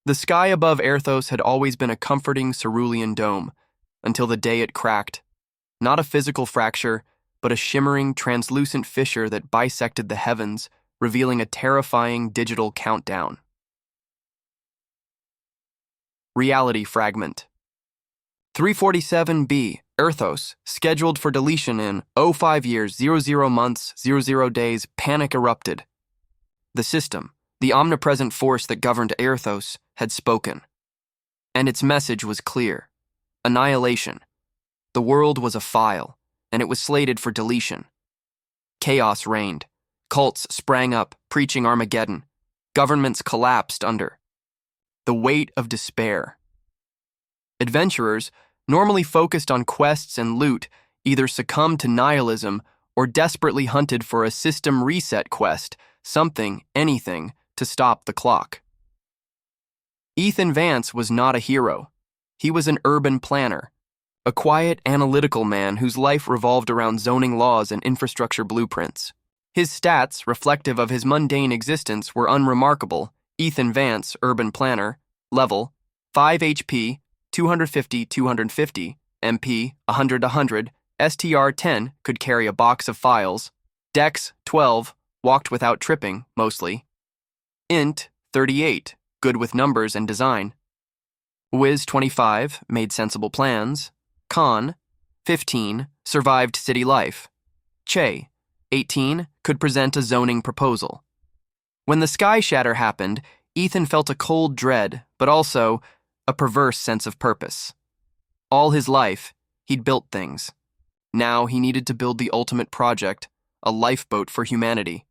The sky above Aerthos had always been a comforting cerulean dome, until the day it cracked. Not a physical fracture, but a shimmering, translucent fissure that bisected the heavens, revealing a terrifying digital countdown. Reality fragment. 347b, Aerthos, scheduled for deletion in 05 years, 00 months, 00 days, panic erupted. The system, the omnipresent force that governed Aerthos, had spoken. And its message was clear. Annihilation. The world was a file, and it was slated for deletion. Chaos reigned. Cults sprang up, preaching Armageddon. Governments collapsed under the weight of despair. Adventurers, normally focused on quests and loot, either succumbed to nihilism or desperately hunted for a system reset quest, something, anything, to stop the clock. Ethan Vance was not a hero. He was an urban planner, a quiet, analytical man whose life revolved around zoning laws and infrastructure blueprints. His stats, reflective of his mundane existence, were unremarkable. Ethan Vance, urban planner, level, 5 HP, 250-250, MP, 100-100, STR 10, could carry a box of files, Dex 12, walked without tripping, mostly, Int 38, good with numbers and design, Wiz 25, made sensible plans, Con 15, survived city life, Che 18, could present a zoning proposal. When the sky shatter happened, Ethan felt a cold dread, but also a perverse sense of purpose. All his life, he'd built things. Now he needed to build the ultimate project, a lifeboat for humanity.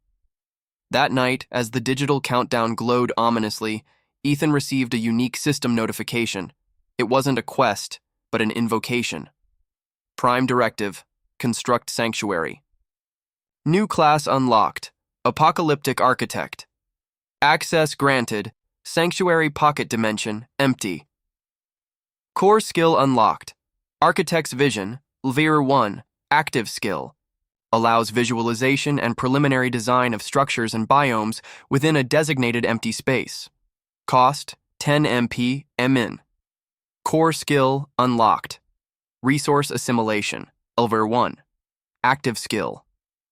That night, as the digital countdown glowed ominously, Ethan received a unique system notification. It wasn't a quest, but an invocation. Prime Directive, construct sanctuary. New class unlocked, Apocalyptic Architect. Access granted, Sanctuary Pocket Dimension, empty. Core skill unlocked, Architect's Vision, Level 1, active skill. Allows visualization and preliminary design of structures and biomes within a designated empty space. Cost, 10 MP, MN. Core skill unlocked, Resource Assimilation, Level 1, active skill.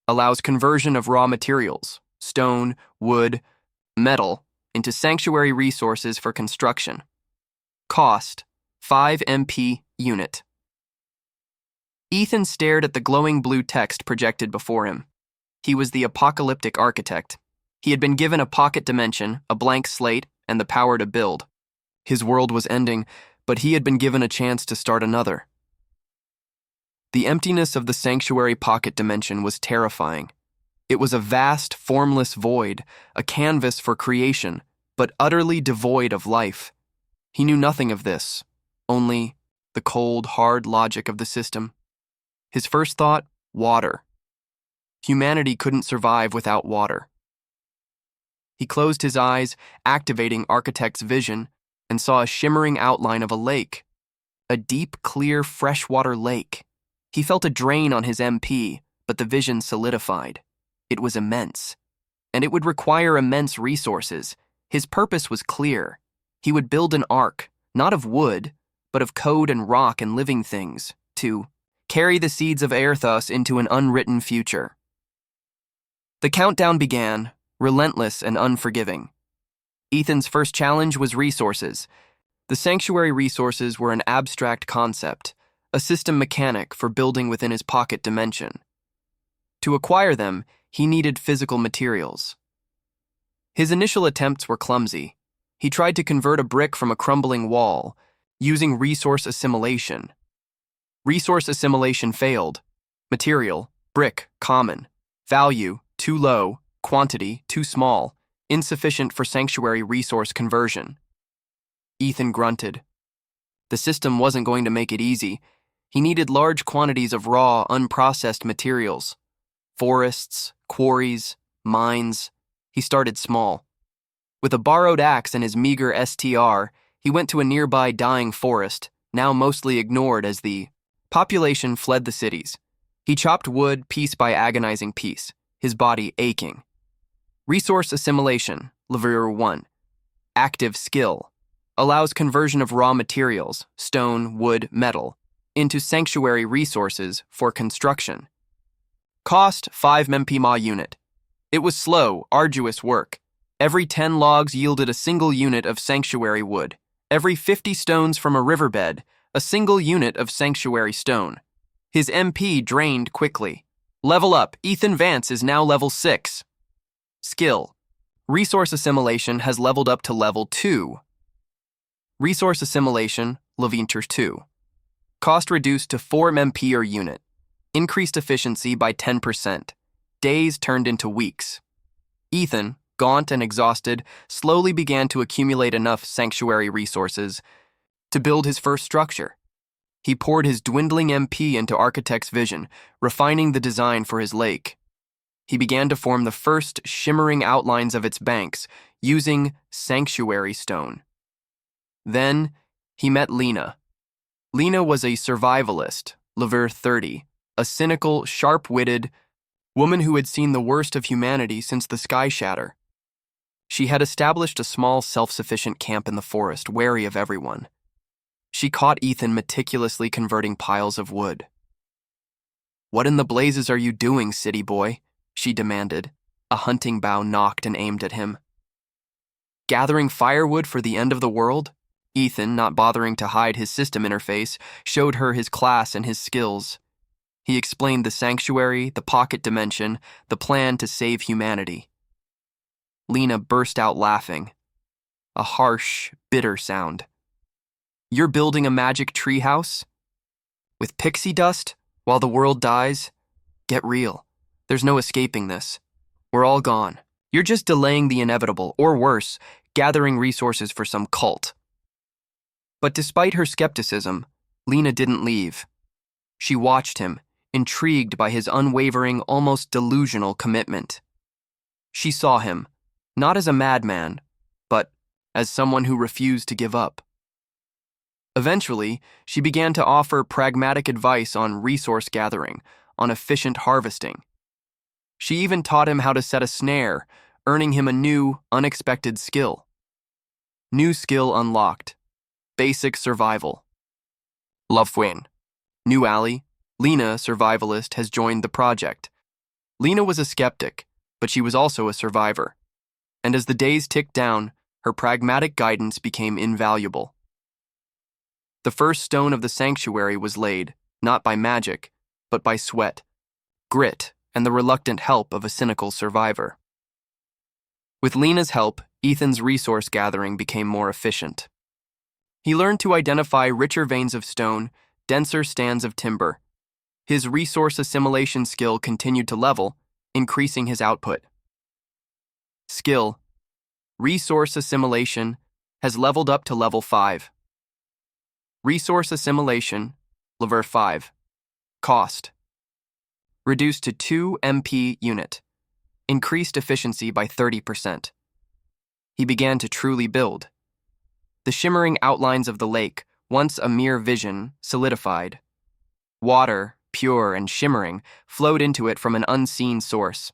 Allows conversion of raw materials, stone, wood, metal, into sanctuary resources for construction. Cost, 5 MP unit. Ethan stared at the glowing blue text projected before him. He was the Apocalyptic Architect. He had been given a pocket dimension, a blank slate, and the power to build. His world was ending, but he had been given a chance to start another. The emptiness of the sanctuary pocket dimension was terrifying. It was a vast, formless void, a canvas for creation, but utterly devoid of life. He knew nothing of this, only the cold, hard logic of the system. His first thought, water. Humanity couldn't survive without water. He closed his eyes, activating Architect's Vision, and saw a shimmering outline of a lake. A deep, clear, freshwater lake. He felt a drain on his MP, but the vision solidified. It was immense, and it would require immense resources. His purpose was clear. He would build an ark, not of wood, but of code and rock and living things, to carry the seeds of Aerthos into an unwritten future. The countdown began, relentless and unforgiving. Ethan's first challenge was resources. The sanctuary resources were an abstract concept, a system mechanic for building within his pocket dimension. To acquire them, he needed physical materials. His initial attempts were clumsy. He tried to convert a brick from a crumbling wall, using resource assimilation. Resource assimilation failed. Material, brick, common. Value, too low. Quantity, too small. Insufficient for sanctuary resource conversion. Ethan grunted. The system wasn't going to make it easy. He needed large quantities of raw, unprocessed materials. Forests, quarries, mines. He started small. With a borrowed axe and his meager STR, he went to a nearby dying forest, now mostly ignored as the population fled the cities. He chopped wood piece by agonizing piece, his body aching. Resource assimilation, Level 1. Active skill. allows conversion of raw materials, stone, wood, metal, into sanctuary resources for construction. Cost 5 MP/ma unit. It was slow, arduous work. Every 10 logs yielded a single unit of sanctuary wood. Every 50 stones from a riverbed, a single unit of sanctuary stone. His MP drained quickly. Level up. Ethan Vance is now level 6. Skill. Resource assimilation has leveled up to level 2. Resource assimilation, Levinter 2. Cost reduced to 4 MP per unit. Increased efficiency by 10%. Days turned into weeks. Ethan, gaunt and exhausted, slowly began to accumulate enough sanctuary resources to build his first structure. He poured his dwindling MP into Architect's vision, refining the design for his lake. He began to form the first shimmering outlines of its banks, using sanctuary stone. Then, he met Lena. Lena was a survivalist, level 30, a cynical, sharp-witted woman who had seen the worst of humanity since the sky shatter. She had established a small, self-sufficient camp in the forest, wary of everyone. She caught Ethan meticulously converting piles of wood. "What in the blazes are you doing, city boy?" she demanded. A hunting bow knocked and aimed at him. "Gathering firewood for the end of the world?" Ethan, not bothering to hide his system interface, showed her his class and his skills. He explained the sanctuary, the pocket dimension, the plan to save humanity. Lena burst out laughing. A harsh, bitter sound. "You're building a magic treehouse? With pixie dust, while the world dies? Get real. There's no escaping this. We're all gone. You're just delaying the inevitable, or worse, gathering resources for some cult." But despite her skepticism, Lena didn't leave. She watched him, intrigued by his unwavering, almost delusional commitment. She saw him, not as a madman, but as someone who refused to give up. Eventually, she began to offer pragmatic advice on resource gathering, on efficient harvesting. She even taught him how to set a snare, earning him a new, unexpected skill. New skill unlocked. Basic survival. Lovefuin. New ally, Lena, survivalist, has joined the project. Lena was a skeptic, but she was also a survivor. And as the days ticked down, her pragmatic guidance became invaluable. The first stone of the sanctuary was laid, not by magic, but by sweat, grit, and the reluctant help of a cynical survivor. With Lena's help, Ethan's resource gathering became more efficient. He learned to identify richer veins of stone, denser stands of timber. His resource assimilation skill continued to level, increasing his output. Skill. Resource assimilation has leveled up to level 5. Resource assimilation, level 5. Cost. Reduced to 2 MP unit. Increased efficiency by 30%. He began to truly build. The shimmering outlines of the lake, once a mere vision, solidified. Water, pure and shimmering, flowed into it from an unseen source.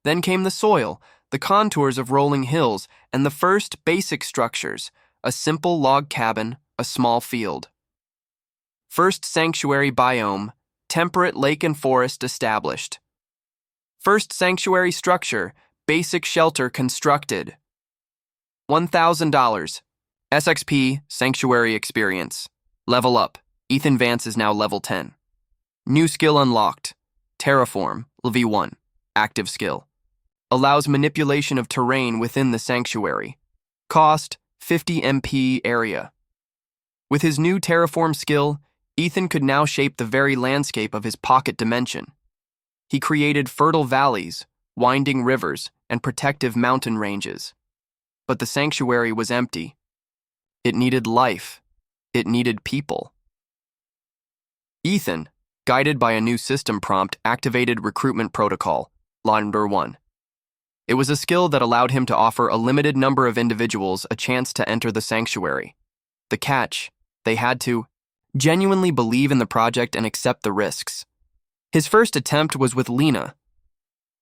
Then came the soil, the contours of rolling hills, and the first basic structures, a simple log cabin, a small field. First sanctuary biome, temperate lake and forest established. First sanctuary structure, basic shelter constructed. $1,000. SXP, Sanctuary Experience. Level up. Ethan Vance is now level 10. New skill unlocked. Terraform, level 1. Active skill. Allows manipulation of terrain within the sanctuary. Cost, 50 MP area. With his new terraform skill, Ethan could now shape the very landscape of his pocket dimension. He created fertile valleys, winding rivers, and protective mountain ranges. But the sanctuary was empty. It needed life. It needed people. Ethan, guided by a new system prompt, activated Recruitment Protocol, Launder 1. It was a skill that allowed him to offer a limited number of individuals a chance to enter the sanctuary. The catch, they had to genuinely believe in the project and accept the risks. His first attempt was with Lena.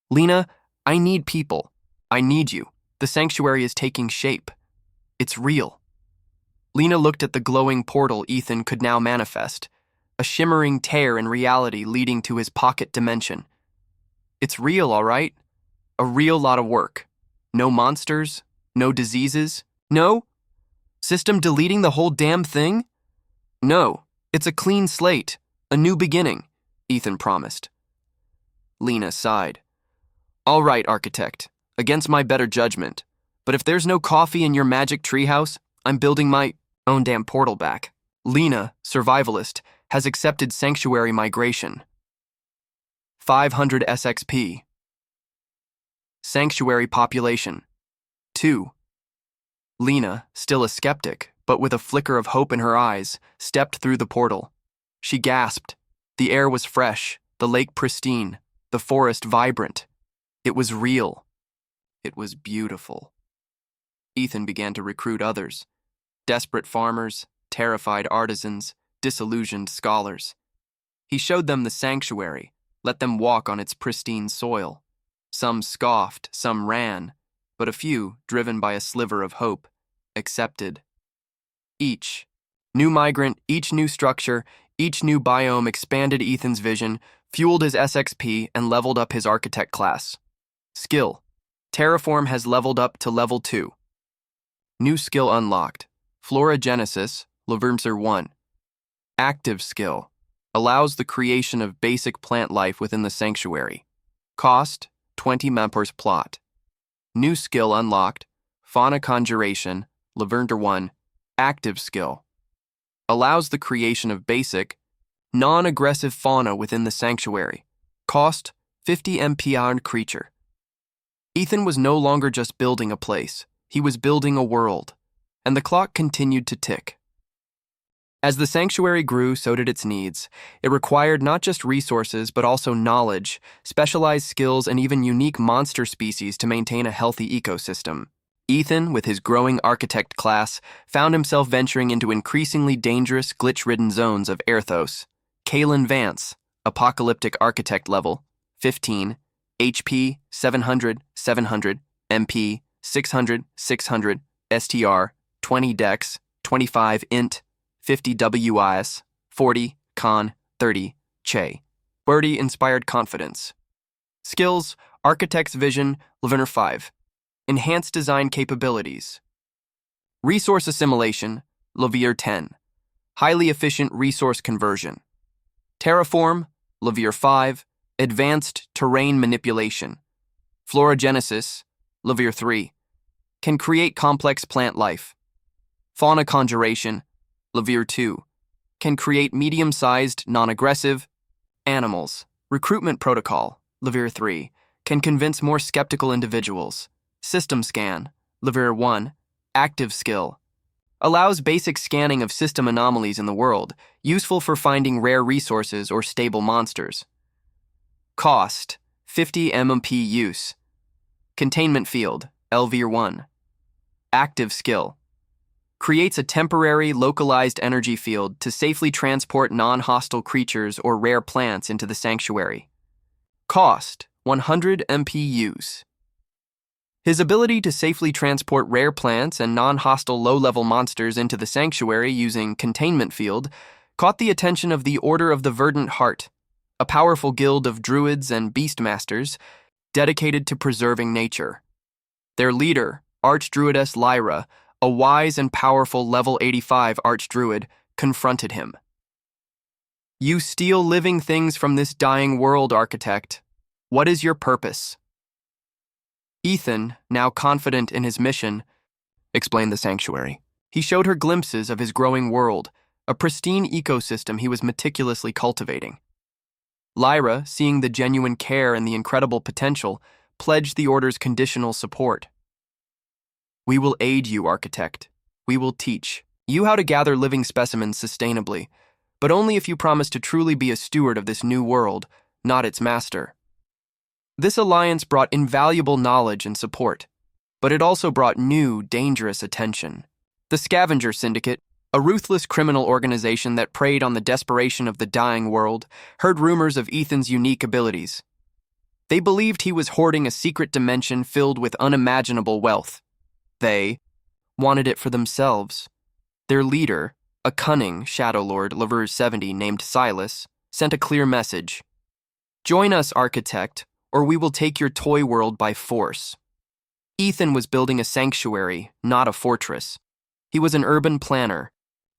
"Lena, I need people. I need you. The sanctuary is taking shape. It's real." Lena looked at the glowing portal Ethan could now manifest, a shimmering tear in reality leading to his pocket dimension. It's real, all right? A real lot of work. No monsters, no diseases, no? System deleting the whole damn thing? No, it's a clean slate, a new beginning, Ethan promised. Lena sighed. All right, Architect, against my better judgment, but if there's no coffee in your magic treehouse, I'm building my own damn portal back. Lena, survivalist, has accepted sanctuary migration. 500 SXP. Sanctuary population. 2. Lena, still a skeptic, but with a flicker of hope in her eyes, stepped through the portal. She gasped. The air was fresh, the lake pristine, the forest vibrant. It was real. It was beautiful. Ethan began to recruit others. Desperate farmers, terrified artisans, disillusioned scholars. He showed them the sanctuary, let them walk on its pristine soil. Some scoffed, some ran, but a few, driven by a sliver of hope, accepted. Each new migrant, each new structure, each new biome expanded Ethan's vision, fueled his SXP, and leveled up his architect class. Skill. Terraform has leveled up to level 2. New skill unlocked. Floragenesis, Levermser 1. Active skill. Allows the creation of basic plant life within the sanctuary. Cost, 20 members plot. New skill unlocked. Fauna Conjuration, Levermser 1. Active skill. Allows the creation of basic, non-aggressive fauna within the sanctuary. Cost, 50 MP on creature. Ethan was no longer just building a place. He was building a world. And the clock continued to tick. As the sanctuary grew, so did its needs. It required not just resources, but also knowledge, specialized skills, and even unique monster species to maintain a healthy ecosystem. Ethan, with his growing architect class, found himself venturing into increasingly dangerous, glitch-ridden zones of Aerthos. Ethan Vance, Apocalyptic Architect level, 15, HP 700, 700, MP 600, 600, STR 20 Dex, 25 Int, 50 WIS, 40 Con, 30 Che. Birdie-inspired confidence. Skills, Architect's Vision, Levermser 5. Enhanced design capabilities. Resource assimilation, Levermser 10. Highly efficient resource conversion. Terraform, Levermser 5. Advanced terrain manipulation. Floragenesis, Levermser 3. Can create complex plant life. Fauna Conjuration, Levermser 2. Can create medium-sized, non-aggressive animals. Recruitment Protocol, Levermser 3. Can convince more skeptical individuals. System Scan, Levermser 1. Active skill. Allows basic scanning of system anomalies in the world, useful for finding rare resources or stable monsters. Cost, 50 MMP use. Containment Field, Levermser 1. Active skill. Creates a temporary, localized energy field to safely transport non-hostile creatures or rare plants into the sanctuary. Cost, 100 MP use. His ability to safely transport rare plants and non-hostile low-level monsters into the sanctuary using Containment Field caught the attention of the Order of the Verdant Heart, a powerful guild of druids and beastmasters dedicated to preserving nature. Their leader, Archdruidess Lyra, a wise and powerful level 85 Archdruid, confronted him. You steal living things from this dying world, Architect. What is your purpose? Ethan, now confident in his mission, explained the sanctuary. He showed her glimpses of his growing world, a pristine ecosystem he was meticulously cultivating. Lyra, seeing the genuine care and the incredible potential, pledged the Order's conditional support. We will aid you, Architect. We will teach you how to gather living specimens sustainably, but only if you promise to truly be a steward of this new world, not its master. This alliance brought invaluable knowledge and support, but it also brought new, dangerous attention. The Scavenger Syndicate, a ruthless criminal organization that preyed on the desperation of the dying world, heard rumors of Ethan's unique abilities. They believed he was hoarding a secret dimension filled with unimaginable wealth. They wanted it for themselves. Their leader, a cunning Shadow Lord level 70 named Silas, sent a clear message. "Join us, Architect, or we will take your toy world by force." Ethan was building a sanctuary, not a fortress. He was an urban planner,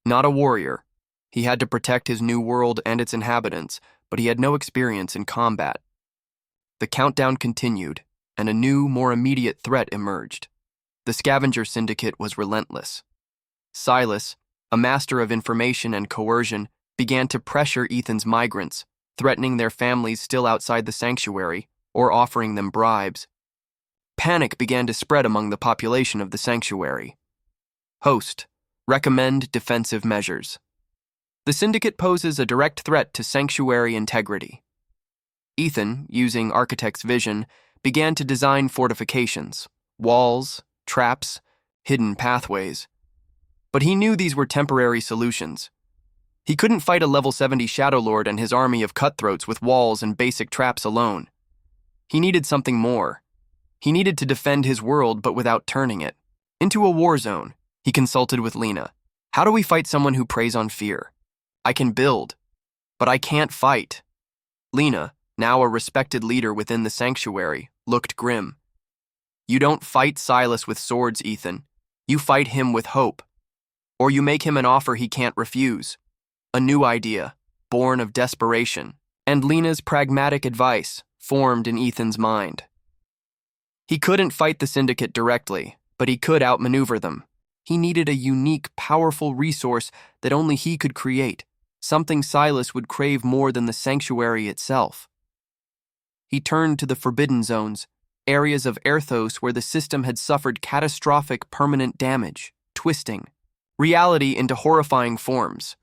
not a warrior. He had to protect his new world and its inhabitants, but he had no experience in combat. The countdown continued, and a new, more immediate threat emerged. The scavenger syndicate was relentless. Silas, a master of information and coercion, began to pressure Ethan's migrants, threatening their families still outside the sanctuary or offering them bribes. Panic began to spread among the population of the sanctuary. Host, recommend defensive measures. The syndicate poses a direct threat to sanctuary integrity. Ethan, using Architect's vision, began to design fortifications, walls, traps, hidden pathways. But he knew these were temporary solutions. He couldn't fight a level 70 Shadow Lord and his army of cutthroats with walls and basic traps alone. He needed something more. He needed to defend his world, but without turning it into a war zone. He consulted with Lena. "How do we fight someone who preys on fear? I can build, but I can't fight." Lena, now a respected leader within the sanctuary, looked grim. "You don't fight Silas with swords, Ethan. You fight him with hope. Or you make him an offer he can't refuse." A new idea, born of desperation, and Lena's pragmatic advice formed in Ethan's mind. He couldn't fight the syndicate directly, but he could outmaneuver them. He needed a unique, powerful resource that only he could create, something Silas would crave more than the sanctuary itself. He turned to the Forbidden Zones, areas of Aerthos where the system had suffered catastrophic permanent damage, twisting reality into horrifying forms.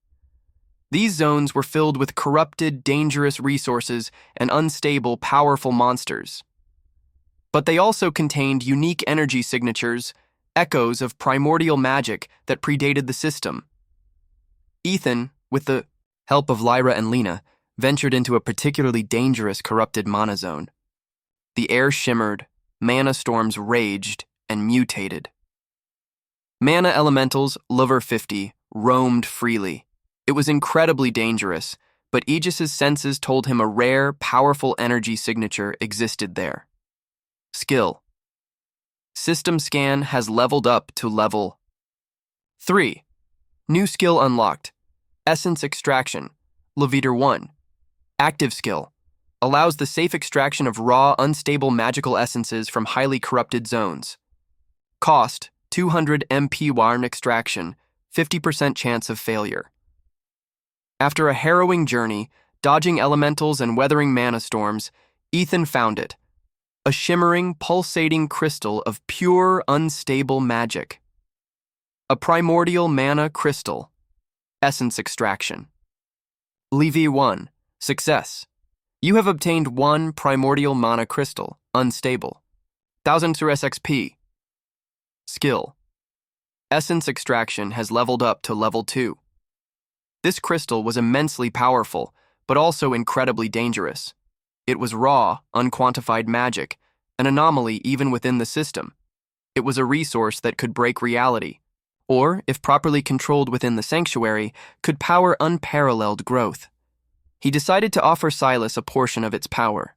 These zones were filled with corrupted, dangerous resources and unstable, powerful monsters. But they also contained unique energy signatures, echoes of primordial magic that predated the system. Ethan, with the help of Lyra and Lena, ventured into a particularly dangerous corrupted mana zone. The air shimmered, mana storms raged, and mutated. Mana elementals, level 50, roamed freely. It was incredibly dangerous, but Aegis's senses told him a rare, powerful energy signature existed there. Skill. System scan has leveled up to level 3. New skill unlocked. Essence extraction. Leveater 1. Active skill. Allows the safe extraction of raw, unstable magical essences from highly corrupted zones. Cost, 200 MP Warn extraction, 50% chance of failure. After a harrowing journey, dodging elementals and weathering mana storms, Ethan found it. A shimmering, pulsating crystal of pure, unstable magic. A primordial mana crystal. Essence extraction. Levy 1. Success. You have obtained 1 primordial mana crystal, unstable. 1000 XP. Skill. Essence extraction has leveled up to level 2. This crystal was immensely powerful, but also incredibly dangerous. It was raw, unquantified magic, an anomaly even within the system. It was a resource that could break reality, or, if properly controlled within the sanctuary, could power unparalleled growth. He decided to offer Silas a portion of its power.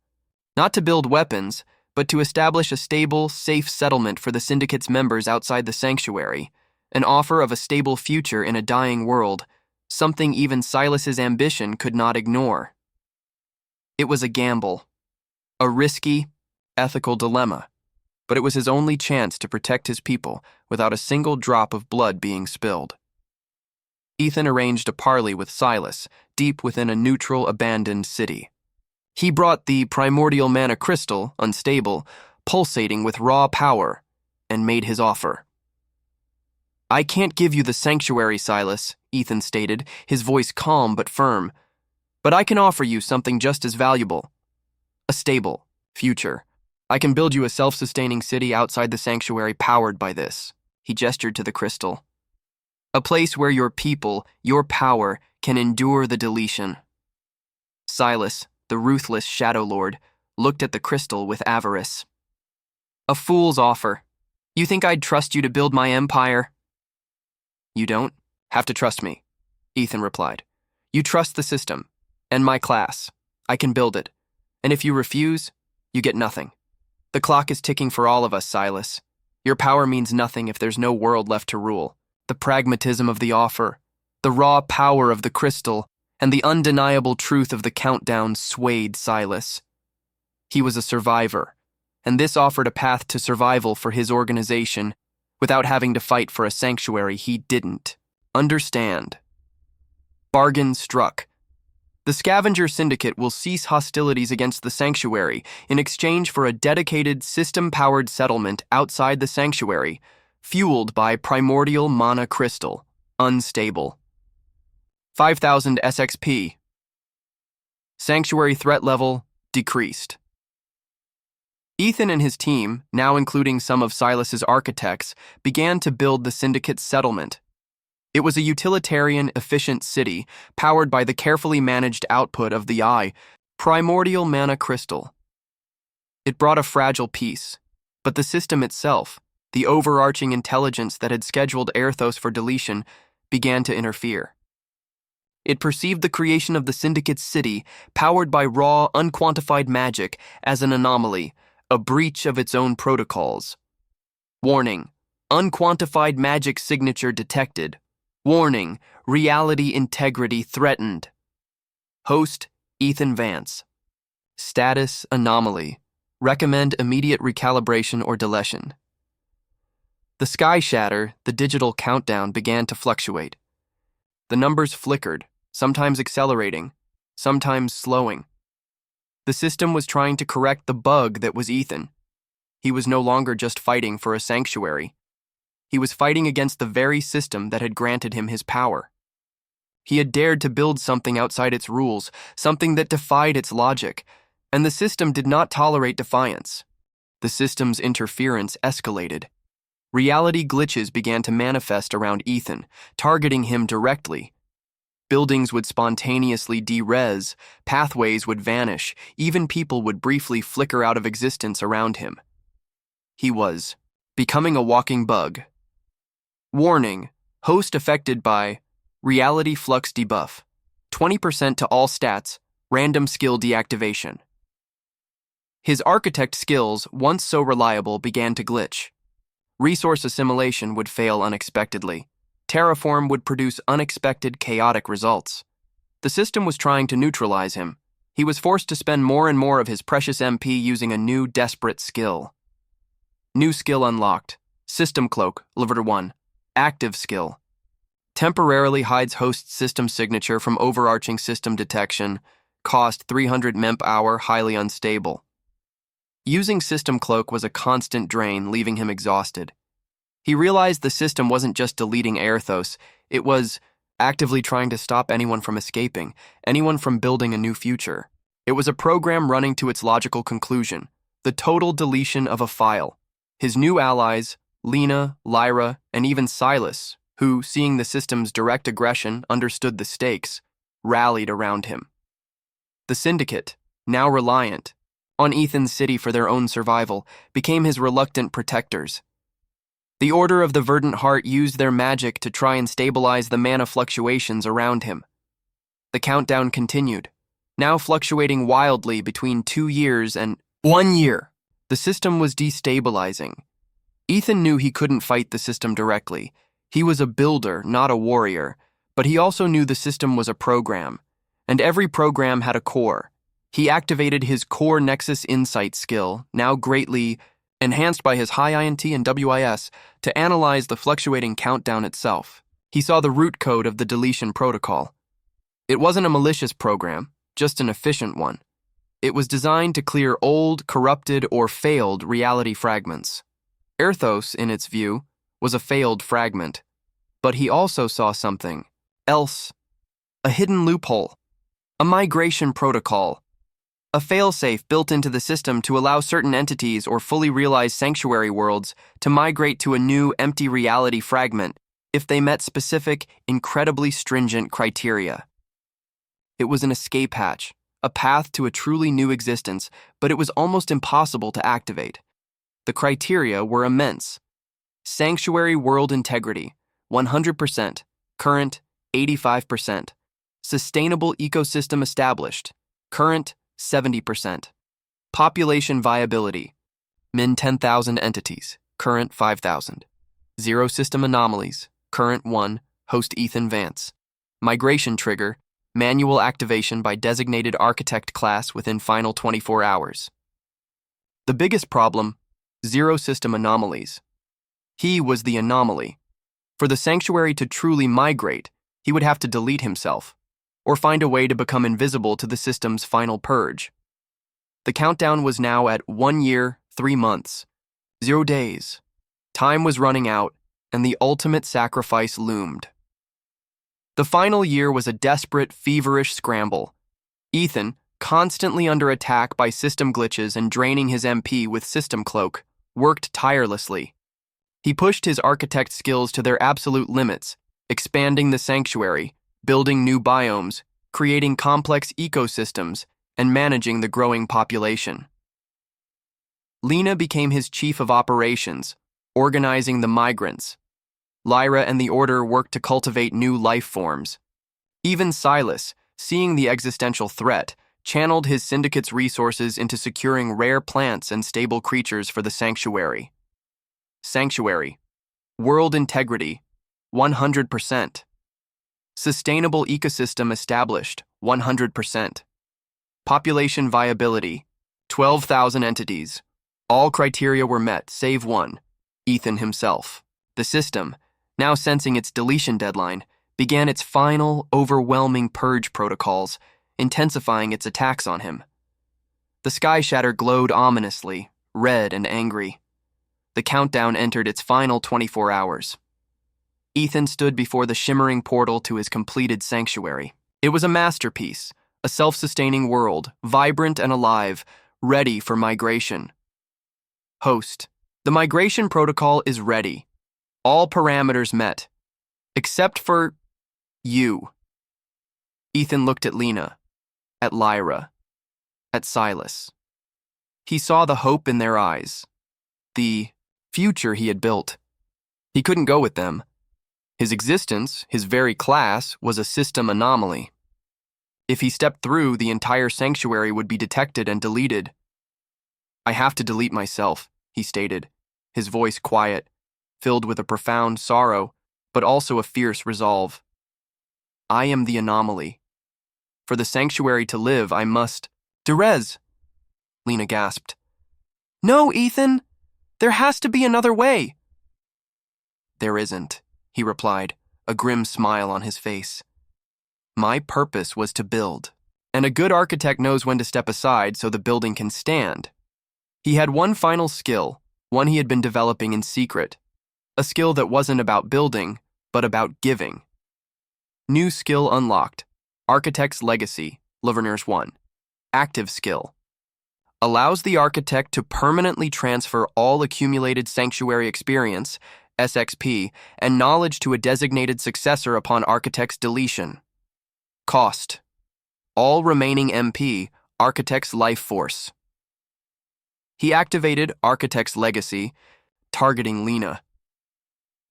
Not to build weapons, but to establish a stable, safe settlement for the Syndicate's members outside the sanctuary, an offer of a stable future in a dying world, something even Silas's ambition could not ignore. It was a gamble, a risky, ethical dilemma, but it was his only chance to protect his people without a single drop of blood being spilled. Ethan arranged a parley with Silas, deep within a neutral, abandoned city. He brought the primordial mana crystal, unstable, pulsating with raw power, and made his offer. "I can't give you the sanctuary, Silas," Ethan stated, his voice calm but firm, "but I can offer you something just as valuable. A stable future. I can build you a self-sustaining city outside the sanctuary powered by this." He gestured to the crystal. "A place where your people, your power, can endure the deletion." Silas, the ruthless Shadow Lord, looked at the crystal with avarice. "A fool's offer. You think I'd trust you to build my empire?" "You don't? Have to trust me, Ethan replied. You trust the system, and my class. I can build it. And if you refuse, you get nothing. The clock is ticking for all of us, Silas. Your power means nothing if there's no world left to rule. The pragmatism of the offer, the raw power of the crystal, and the undeniable truth of the countdown swayed Silas. He was a survivor, and this offered a path to survival for his organization without having to fight for a sanctuary he didn't understand. Bargain struck. The Scavenger Syndicate will cease hostilities against the sanctuary in exchange for a dedicated, system-powered settlement outside the sanctuary, fueled by primordial mana crystal, unstable. 5,000 SXP. Sanctuary threat level decreased. Ethan and his team, now including some of Silas's architects, began to build the Syndicate's settlement. It was a utilitarian, efficient city, powered by the carefully managed output of the primordial mana crystal. It brought a fragile peace, but the system itself, the overarching intelligence that had scheduled Aerthos for deletion, began to interfere. It perceived the creation of the Syndicate's city, powered by raw, unquantified magic, as an anomaly, a breach of its own protocols. Warning: unquantified magic signature detected. Warning: reality integrity threatened. Host: Ethan Vance. Status: anomaly. Recommend immediate recalibration or deletion. The sky shatter, the digital countdown, began to fluctuate. The numbers flickered, sometimes accelerating, sometimes slowing. The system was trying to correct the bug that was Ethan. He was no longer just fighting for a sanctuary. He was fighting against the very system that had granted him his power. He had dared to build something outside its rules, something that defied its logic, and the system did not tolerate defiance. The system's interference escalated. Reality glitches began to manifest around Ethan, targeting him directly. Buildings would spontaneously de-res, pathways would vanish, even people would briefly flicker out of existence around him. He was becoming a walking bug. Warning: host affected by reality flux debuff. 20% to all stats, random skill deactivation. His architect skills, once so reliable, began to glitch. Resource assimilation would fail unexpectedly. Terraform would produce unexpected, chaotic results. The system was trying to neutralize him. He was forced to spend more and more of his precious MP using a new, desperate skill. New skill unlocked. System Cloak, Level 1. Active skill. Temporarily hides host system signature from overarching system detection. Cost 300 MEMP/hour, highly unstable. Using System Cloak was a constant drain, leaving him exhausted. He realized the system wasn't just deleting Aerthos, it was actively trying to stop anyone from escaping, anyone from building a new future. It was a program running to its logical conclusion, the total deletion of a file. His new allies, Lena, Lyra, and even Silas, who, seeing the system's direct aggression, understood the stakes, rallied around him. The Syndicate, now reliant on Ethan's city for their own survival, became his reluctant protectors. The Order of the Verdant Heart used their magic to try and stabilize the mana fluctuations around him. The countdown continued, now fluctuating wildly between 2 years and 1 year. The system was destabilizing. Ethan knew he couldn't fight the system directly. He was a builder, not a warrior, but he also knew the system was a program, and every program had a core. He activated his Core Nexus Insight skill, now greatly enhanced by his high INT and WIS, to analyze the fluctuating countdown itself. He saw the root code of the deletion protocol. It wasn't a malicious program, just an efficient one. It was designed to clear old, corrupted, or failed reality fragments. Aerthos, in its view, was a failed fragment, but he also saw something else, a hidden loophole, a migration protocol, a failsafe built into the system to allow certain entities or fully realized sanctuary worlds to migrate to a new, empty reality fragment if they met specific, incredibly stringent criteria. It was an escape hatch, a path to a truly new existence, but it was almost impossible to activate. The criteria were immense. Sanctuary world integrity, 100%. Current, 85%. Sustainable ecosystem established. Current, 70%. Population viability. Min 10,000 entities. Current, 5,000. Zero system anomalies. Current 1. Host Ethan Vance. Migration trigger. Manual activation by designated architect class within final 24 hours. The biggest problem, zero system anomalies. He was the anomaly. For the sanctuary to truly migrate, he would have to delete himself, or find a way to become invisible to the system's final purge. The countdown was now at 1 year, 3 months, 0 days. Time was running out, and the ultimate sacrifice loomed. The final year was a desperate, feverish scramble. Ethan, constantly under attack by system glitches and draining his MP with System Cloak, worked tirelessly. He pushed his architect skills to their absolute limits, expanding the sanctuary, building new biomes, creating complex ecosystems, and managing the growing population. Lena became his chief of operations, organizing the migrants. Lyra and the Order worked to cultivate new life forms. Even Silas, seeing the existential threat, channeled his syndicate's resources into securing rare plants and stable creatures for the sanctuary. Sanctuary. World integrity. 100%. Sustainable ecosystem established. 100%. Population viability. 12,000 entities. All criteria were met, save one, Ethan himself. The system, now sensing its deletion deadline, began its final, overwhelming purge protocols, intensifying its attacks on him. The Sky Shatter glowed ominously, red and angry. The countdown entered its final 24 hours. Ethan stood before the shimmering portal to his completed sanctuary. It was a masterpiece, a self-sustaining world, vibrant and alive, ready for migration. Host, the migration protocol is ready. All parameters met, except for you. Ethan looked at Lena, at Lyra, at Silas. He saw the hope in their eyes, the future he had built. He couldn't go with them. His existence, his very class, was a system anomaly. If he stepped through, the entire sanctuary would be detected and deleted. I have to delete myself, he stated, his voice quiet, filled with a profound sorrow, but also a fierce resolve. I am the anomaly. For the sanctuary to live, I must— Derez, Lena gasped. No, Ethan! There has to be another way. There isn't, he replied, a grim smile on his face. My purpose was to build, and a good architect knows when to step aside so the building can stand. He had one final skill, one he had been developing in secret, a skill that wasn't about building, but about giving. New skill unlocked, Architect's Legacy, Laverners 1. Active skill. Allows the architect to permanently transfer all accumulated sanctuary experience, SXP, and knowledge to a designated successor upon architect's deletion. Cost. All remaining MP, Architect's Life Force. He activated Architect's Legacy, targeting Lena.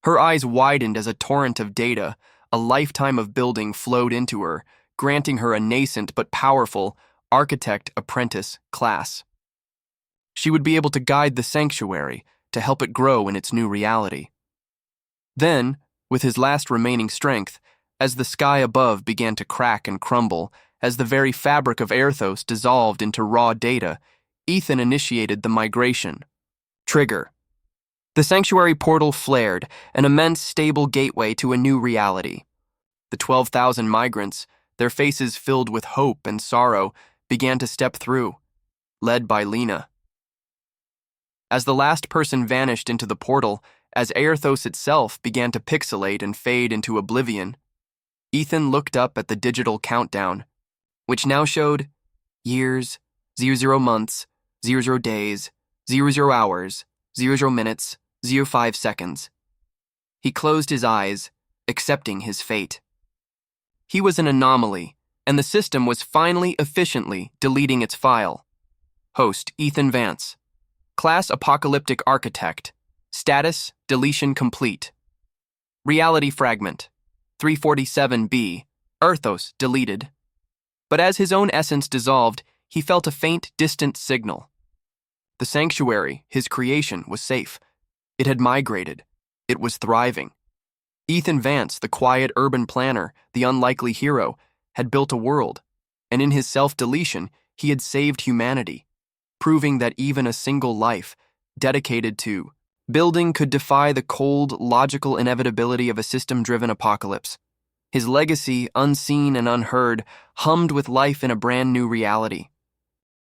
Her eyes widened as a torrent of data, a lifetime of building flowed into her, granting her a nascent but powerful architect-apprentice class. She would be able to guide the sanctuary, to help it grow in its new reality. Then, with his last remaining strength, as the sky above began to crack and crumble, as the very fabric of Aerthos dissolved into raw data, Ethan initiated the migration. Trigger. The sanctuary portal flared, an immense stable gateway to a new reality. The 12,000 migrants, their faces filled with hope and sorrow, began to step through, led by Lena. As the last person vanished into the portal, as Aerthos itself began to pixelate and fade into oblivion, Ethan looked up at the digital countdown, which now showed years, 00 months, 00 days, 00 hours, 00 minutes, 05 seconds. He closed his eyes, accepting his fate. He was an anomaly, and the system was finally efficiently deleting its file. Host, Ethan Vance. Class, Apocalyptic Architect. Status, deletion complete. Reality fragment. 347b, Aerthos deleted. But as his own essence dissolved, he felt a faint, distant signal. The sanctuary, his creation, was safe. It had migrated. It was thriving. Ethan Vance, the quiet urban planner, the unlikely hero, had built a world, and in his self-deletion, he had saved humanity, proving that even a single life, dedicated to building, could defy the cold, logical inevitability of a system-driven apocalypse. His legacy, unseen and unheard, hummed with life in a brand new reality.